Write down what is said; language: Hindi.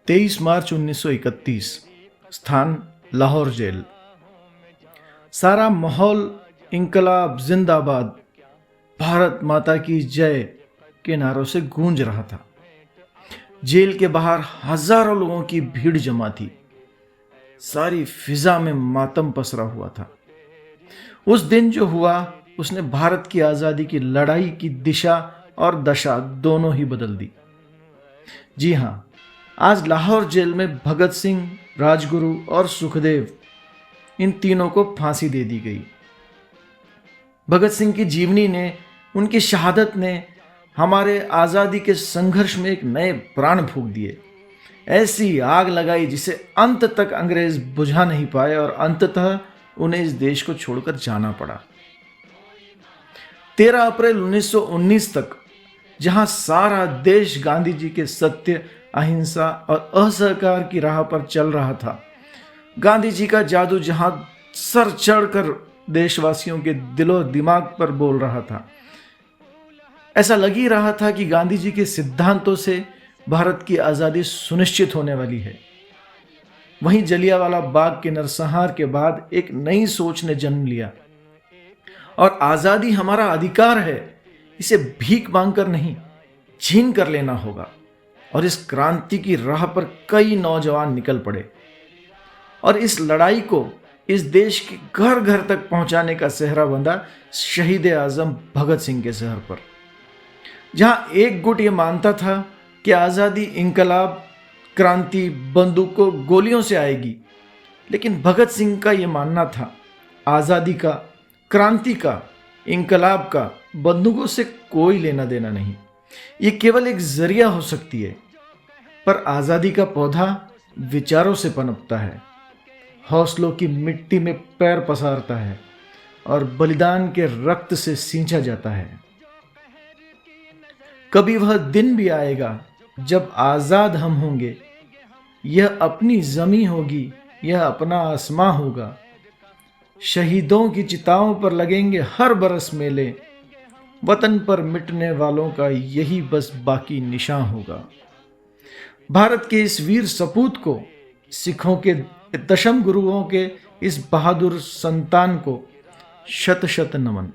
23 मार्च 1931, स्थान लाहौर जेल। सारा माहौल इंकलाब जिंदाबाद, भारत माता की जय के नारों से गूंज रहा था। जेल के बाहर हजारों लोगों की भीड़ जमा थी। सारी फिजा में मातम पसरा हुआ था। उस दिन जो हुआ उसने भारत की आजादी की लड़ाई की दिशा और दशा दोनों ही बदल दी। जी हां, आज लाहौर जेल में भगत सिंह, राजगुरु और सुखदेव, इन तीनों को फांसी दे दी गई। भगत सिंह की जीवनी ने, उनकी शहादत ने हमारे आज़ादी के संघर्ष में एक नए प्राण फूंक दिए। ऐसी आग लगाई जिसे अंत तक अंग्रेज बुझा नहीं पाए और अंततः उन्हें इस देश को छोड़कर जाना पड़ा। 13 अप्रैल 1919 तक जहां सारा देश गांधी जी के सत्य, अहिंसा और असहकार की राह पर चल रहा था, गांधी जी का जादू जहां सर चढ़कर देशवासियों के दिलो दिमाग पर बोल रहा था, ऐसा लग ही रहा था कि गांधी जी के सिद्धांतों से भारत की आज़ादी सुनिश्चित होने वाली है। वहीं जलियांवाला बाग के नरसंहार के बाद एक नई सोच ने जन्म लिया और आज़ादी हमारा अधिकार है, इसे भीख मांगकर नहीं, छीन कर लेना होगा। और इस क्रांति की राह पर कई नौजवान निकल पड़े और इस लड़ाई को इस देश के घर घर तक पहुंचाने का सेहरा बंधा शहीद आजम भगत सिंह के सर पर। जहां एक गुट ये मानता था कि आज़ादी इंकलाब, क्रांति बंदूकों गोलियों से आएगी, लेकिन भगत सिंह का ये मानना था आज़ादी का, क्रांति का, इंकलाब का बंदूकों से कोई लेना देना नहीं। ये केवल एक जरिया हो सकती है, पर आज़ादी का पौधा विचारों से पनपता है, हौसलों की मिट्टी में पैर पसारता है और बलिदान के रक्त से सींचा जाता है। कभी वह दिन भी आएगा जब आज़ाद हम होंगे। यह अपनी ज़मी होगी, यह अपना आसमां होगा। शहीदों की चिताओं पर लगेंगे हर बरस मेले, वतन पर मिटने वालों का यही बस बाकी निशान होगा। भारत के इस वीर सपूत को, सिखों के दशम गुरुओं के इस बहादुर संतान को शत शत नमन।